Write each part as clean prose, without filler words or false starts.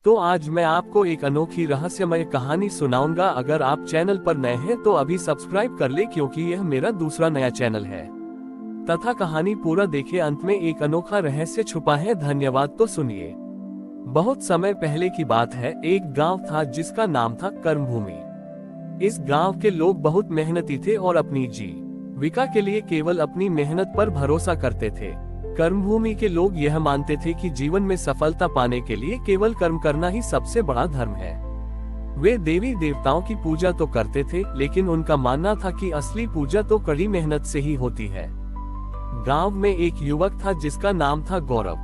तो आज मैं आपको एक अनोखी रहस्यमय कहानी सुनाऊंगा। अगर आप चैनल पर नए हैं तो अभी सब्सक्राइब कर ले, क्योंकि यह मेरा दूसरा नया चैनल है। तथा कहानी पूरा देखे, अंत में एक अनोखा रहस्य छुपा है। धन्यवाद। तो सुनिए। बहुत समय पहले की बात है। एक गांव था जिसका नाम था कर्मभूमि। इस गांव के लोग बहुत मेहनती थे और अपनी जीविका के लिए केवल अपनी मेहनत पर भरोसा करते थे। कर्मभूमि के लोग यह मानते थे कि जीवन में सफलता पाने के लिए केवल कर्म करना ही सबसे बड़ा धर्म है। वे देवी देवताओं की पूजा तो करते थे, लेकिन उनका मानना था कि असली पूजा तो कड़ी मेहनत से ही होती है। गांव में एक युवक था जिसका नाम था गौरव।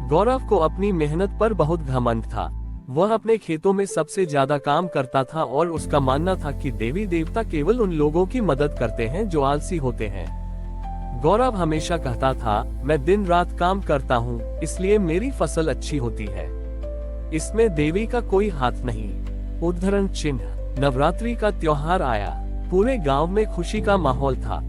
गौरव को अपनी मेहनत पर बहुत घमंड था। वह अपने खेतों में सबसे ज्यादा काम करता था और उसका मानना था कि देवी देवता केवल उन लोगों की मदद करते हैं जो आलसी होते हैं। गौरव हमेशा कहता था, मैं दिन रात काम करता हूँ, इसलिए मेरी फसल अच्छी होती है। इसमें देवी का कोई हाथ नहीं। उदाहरण चिन्ह। नवरात्रि का त्योहार आया। पूरे गांव में खुशी का माहौल था।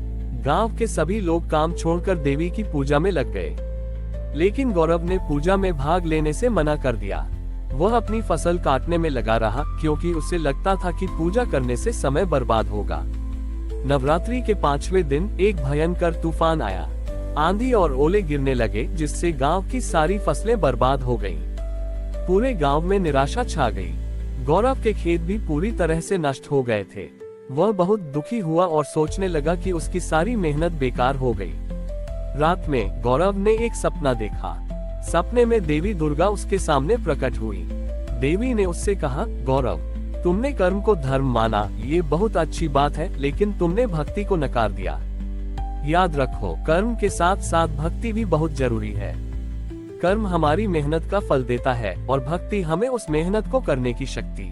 गांव के सभी लोग काम छोड़कर देवी की पूजा में लग गए। लेकिन गौरव ने पूजा में भाग लेने से मना कर दिया। वह अपनी फसल काटने में लगा रहा, क्योंकि उसे लगता था कि पूजा करने से समय बर्बाद होगा। नवरात्रि के 5वें दिन एक भयंकर तूफान आया। आंधी और ओले गिरने लगे, जिससे गांव की सारी फसलें बर्बाद हो गईं। पूरे गांव में निराशा छा गई। गौरव के खेत भी पूरी तरह से नष्ट हो गए थे। वह बहुत दुखी हुआ और सोचने लगा कि उसकी सारी मेहनत बेकार हो गई। रात में गौरव ने एक सपना देखा। सपने में देवी दुर्गा उसके सामने प्रकट हुई। देवी ने उससे कहा, गौरव, तुमने कर्म को धर्म माना, ये बहुत अच्छी बात है, लेकिन तुमने भक्ति को नकार दिया। याद रखो, कर्म के साथ साथ भक्ति भी बहुत जरूरी है। कर्म हमारी मेहनत का फल देता है और भक्ति हमें उस मेहनत को करने की शक्ति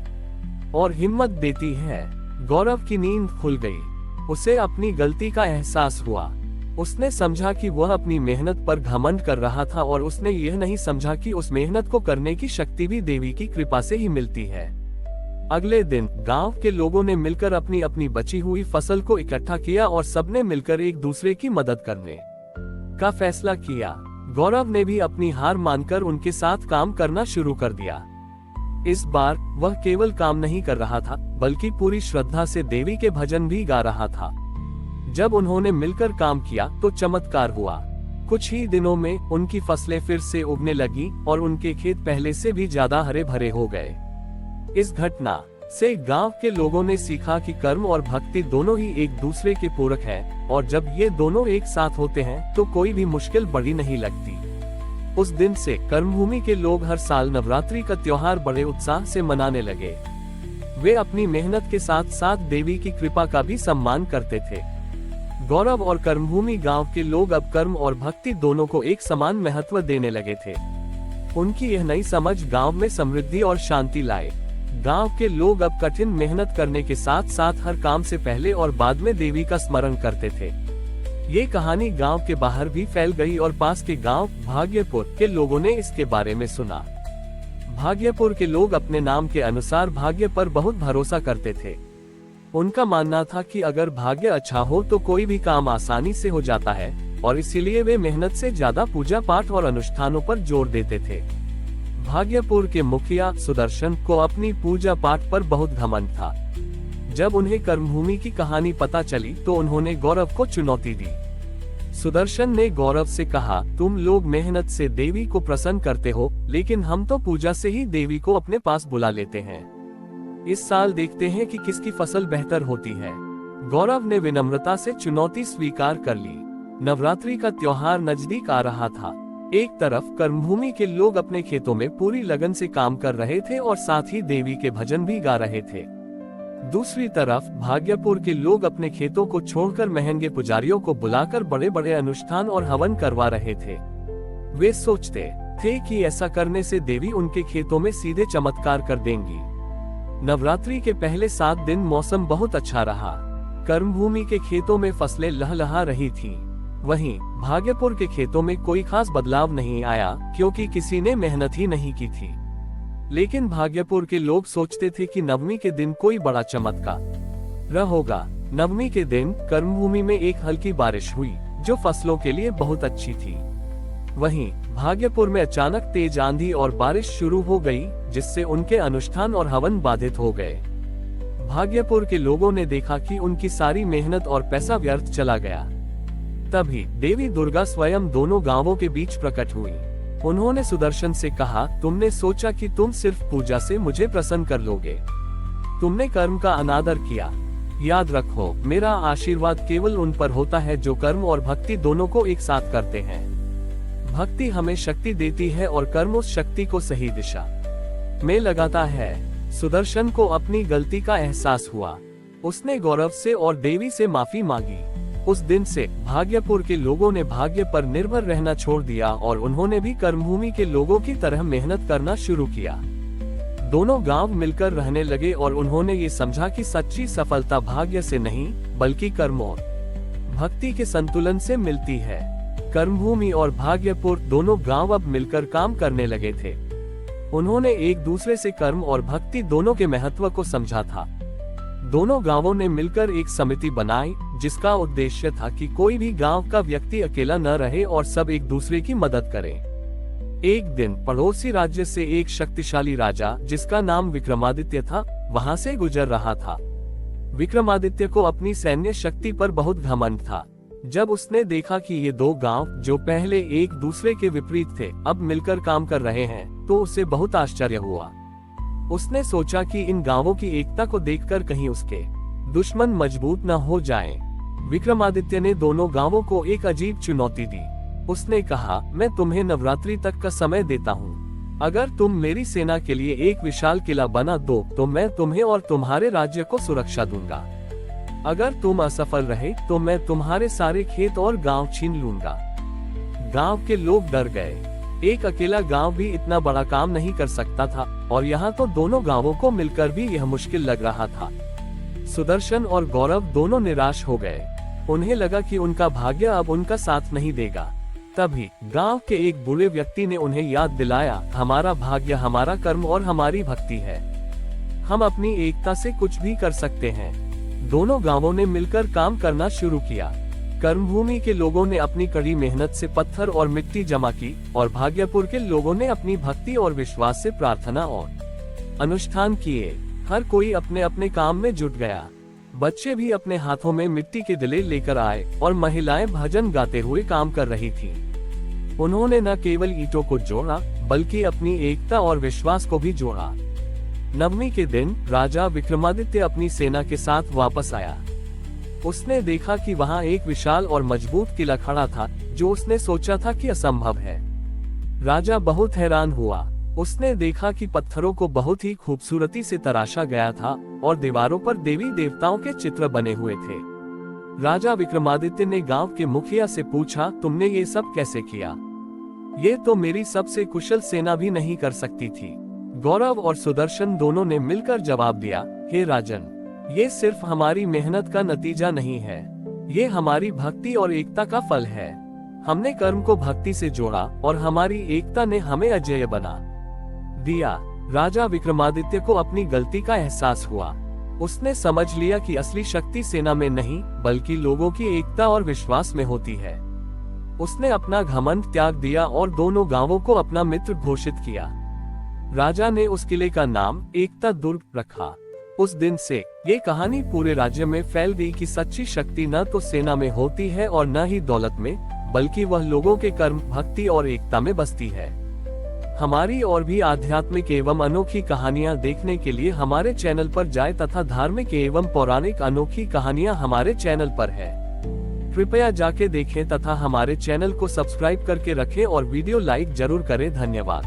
और हिम्मत देती है। गौरव की नींद खुल गई। उसे अपनी गलती का एहसास हुआ। उसने समझा कि वह अपनी मेहनत पर घमंड कर रहा था और उसने यह नहीं समझा कि उस मेहनत को करने की शक्ति भी देवी की कृपा से ही मिलती है। अगले दिन गांव के लोगों ने मिलकर अपनी अपनी बची हुई फसल को इकट्ठा किया और सबने मिलकर एक दूसरे की मदद करने का फैसला किया। गौरव ने भी अपनी हार मानकर उनके साथ काम करना शुरू कर दिया। इस बार वह केवल काम नहीं कर रहा था, बल्कि पूरी श्रद्धा से देवी के भजन भी गा रहा था। जब उन्होंने मिलकर काम किया तो चमत्कार हुआ। कुछ ही दिनों में उनकी फसलें फिर से उगने लगी और उनके खेत पहले से भी ज्यादा हरे भरे हो गए। इस घटना से गांव के लोगों ने सीखा कि कर्म और भक्ति दोनों ही एक दूसरे के पूरक हैं, और जब ये दोनों एक साथ होते हैं तो कोई भी मुश्किल बड़ी नहीं लगती। उस दिन से कर्मभूमि के लोग हर साल नवरात्रि का त्योहार बड़े उत्साह से मनाने लगे। वे अपनी मेहनत के साथ साथ देवी की कृपा का भी सम्मान करते थे। गौरव और कर्मभूमि गांव के लोग अब कर्म और भक्ति दोनों को एक समान महत्व देने लगे थे। उनकी यह नई समझ गांव में समृद्धि और शांति लाए। गांव के लोग अब कठिन मेहनत करने के साथ साथ हर काम से पहले और बाद में देवी का स्मरण करते थे। ये कहानी गांव के बाहर भी फैल गई और पास के गांव भाग्यपुर के लोगों ने इसके बारे में सुना। भाग्यपुर के लोग अपने नाम के अनुसार भाग्य पर बहुत भरोसा करते थे। उनका मानना था कि अगर भाग्य अच्छा हो तो कोई भी काम आसानी से हो जाता है, और इसीलिए वे मेहनत से ज्यादा पूजा पाठ और अनुष्ठानों पर जोर देते थे। भाग्यपुर के मुखिया सुदर्शन को अपनी पूजा पाठ पर बहुत घमंड था। जब उन्हें कर्मभूमि की कहानी पता चली तो उन्होंने गौरव को चुनौती दी। सुदर्शन ने गौरव से कहा, तुम लोग मेहनत से देवी को प्रसन्न करते हो, लेकिन हम तो पूजा से ही देवी को अपने पास बुला लेते हैं। इस साल देखते हैं कि किसकी फसल बेहतर होती है। गौरव ने विनम्रता से चुनौती स्वीकार कर ली। नवरात्रि का त्योहार नजदीक आ रहा था। एक तरफ कर्मभूमि के लोग अपने खेतों में पूरी लगन से काम कर रहे थे और साथ ही देवी के भजन भी गा रहे थे। दूसरी तरफ भाग्यपुर के लोग अपने खेतों को छोड़कर महंगे पुजारियों को बुलाकर बड़े बड़े अनुष्ठान और हवन करवा रहे थे। वे सोचते थे कि ऐसा करने से देवी उनके खेतों में सीधे चमत्कार कर देंगी। नवरात्रि के पहले 7 दिन मौसम बहुत अच्छा रहा। कर्मभूमि के खेतों में फसलें लहलहा रही थीं। वहीं भाग्यपुर के खेतों में कोई खास बदलाव नहीं आया, क्योंकि किसी ने मेहनत ही नहीं की थी। लेकिन भाग्यपुर के लोग सोचते थे कि नवमी के दिन कोई बड़ा चमत्कार होगा। नवमी के दिन कर्मभूमि में एक हल्की बारिश हुई, जो फसलों के लिए बहुत अच्छी थी। वहीं भाग्यपुर में अचानक तेज आंधी और बारिश शुरू हो गई, जिससे उनके अनुष्ठान और हवन बाधित हो गए। भाग्यपुर के लोगों ने देखा कि उनकी सारी मेहनत और पैसा व्यर्थ चला गया। तभी देवी दुर्गा स्वयं दोनों गांवों के बीच प्रकट हुई। उन्होंने सुदर्शन से कहा, तुमने सोचा कि तुम सिर्फ पूजा से मुझे प्रसन्न कर लोगे। तुमने कर्म का अनादर किया। याद रखो, मेरा आशीर्वाद केवल उन पर होता है जो कर्म और भक्ति दोनों को एक साथ करते हैं। भक्ति हमें शक्ति देती है और कर्म उस शक्ति को सही दिशा में लगाता है। सुदर्शन को अपनी गलती का एहसास हुआ। उसने गौरव से और देवी से माफी मांगी। उस दिन से भाग्यपुर के लोगों ने भाग्य पर निर्भर रहना छोड़ दिया और उन्होंने भी कर्मभूमि के लोगों की तरह मेहनत करना शुरू किया। दोनों गांव मिलकर रहने लगे और उन्होंने ये समझा कि सच्ची सफलता भाग्य से नहीं, बल्कि कर्म और भक्ति के संतुलन से मिलती है। कर्मभूमि और भाग्यपुर दोनों गांव अब मिलकर काम करने लगे थे। उन्होंने एक दूसरे से कर्म और भक्ति दोनों के महत्व को समझा था। दोनों गांवों ने मिलकर एक समिति बनाई, जिसका उद्देश्य था कि कोई भी गांव का व्यक्ति अकेला न रहे और सब एक दूसरे की मदद करें। एक दिन पड़ोसी राज्य से एक शक्तिशाली राजा, जिसका नाम विक्रमादित्य था, वहां से गुजर रहा था। विक्रमादित्य को अपनी सैन्य शक्ति पर बहुत घमंड था। जब उसने देखा कि ये दो गांव, जो पहले एक दूसरे के विपरीत थे, अब मिलकर काम कर रहे हैं, तो उसे बहुत आश्चर्य हुआ। उसने सोचा कि इन गांवों की एकता को देखकर कहीं उसके दुश्मन मजबूत न हो जाएं। विक्रमादित्य ने दोनों गांवों को एक अजीब चुनौती दी। उसने कहा, मैं तुम्हें नवरात्रि तक का समय देता हूँ। अगर तुम मेरी सेना के लिए एक विशाल किला बना दो, तो मैं तुम्हें और तुम्हारे राज्य को सुरक्षा दूंगा। अगर तुम असफल रहे, तो मैं तुम्हारे सारे खेत और गांव छीन लूंगा। गांव के लोग डर गए। एक अकेला गांव भी इतना बड़ा काम नहीं कर सकता था, और यहाँ तो दोनों गांवों को मिलकर भी यह मुश्किल लग रहा था। सुदर्शन और गौरव दोनों निराश हो गए। उन्हें लगा कि उनका भाग्य अब उनका साथ नहीं देगा। तभी गांव के एक बूढ़े व्यक्ति ने उन्हें याद दिलाया, हमारा भाग्य हमारा कर्म और हमारी भक्ति है। हम अपनी एकता से कुछ भी कर सकते हैं। दोनों गांवों ने मिलकर काम करना शुरू किया। कर्मभूमि के लोगों ने अपनी कड़ी मेहनत से पत्थर और मिट्टी जमा की, और भाग्यपुर के लोगों ने अपनी भक्ति और विश्वास से प्रार्थना और अनुष्ठान किए। हर कोई अपने अपने काम में जुट गया। बच्चे भी अपने हाथों में मिट्टी के दिले लेकर आए, और महिलाएं भजन गाते हुए काम कर रही थीं। उन्होंने न केवल ईंटों को जोड़ा, बल्कि अपनी एकता और विश्वास को भी जोड़ा। नवमी के दिन राजा विक्रमादित्य अपनी सेना के साथ वापस आया। उसने देखा कि वहां एक विशाल और मजबूत किला खड़ा था, जो उसने सोचा था कि असंभव है। राजा बहुत हैरान हुआ। उसने देखा कि पत्थरों को बहुत ही खूबसूरती से तराशा गया था, और दीवारों पर देवी देवताओं के चित्र बने हुए थे। राजा विक्रमादित्य ने गांव के मुखिया से पूछा, तुमने ये सब कैसे किया? ये तो मेरी सबसे कुशल सेना भी नहीं कर सकती थी। गौरव और सुदर्शन दोनों ने मिलकर जवाब दिया, हे राजन, ये सिर्फ हमारी मेहनत का नतीजा नहीं है, ये हमारी भक्ति और एकता का फल है। हमने कर्म को भक्ति से जोड़ा, और हमारी एकता ने हमें अजेय बना दिया। राजा विक्रमादित्य को अपनी गलती का एहसास हुआ। उसने समझ लिया कि असली शक्ति सेना में नहीं, बल्कि लोगों की एकता और विश्वास में होती है। उसने अपना घमंड त्याग दिया और दोनों गांवों को अपना मित्र घोषित किया। राजा ने उस किले का नाम एकता दुर्ग रखा। उस दिन से ये कहानी पूरे राज्य में फैल गई कि सच्ची शक्ति न तो सेना में होती है और न ही दौलत में, बल्कि वह लोगों के कर्म, भक्ति और एकता में बसती है। हमारी और भी आध्यात्मिक एवं अनोखी कहानियां देखने के लिए हमारे चैनल पर जाएं तथा धार्मिक एवं पौराणिक अनोखी कहानियां हमारे चैनल पर है। कृपया जाके देखें तथा हमारे चैनल को सब्सक्राइब करके रखें और वीडियो लाइक जरूर करें। धन्यवाद।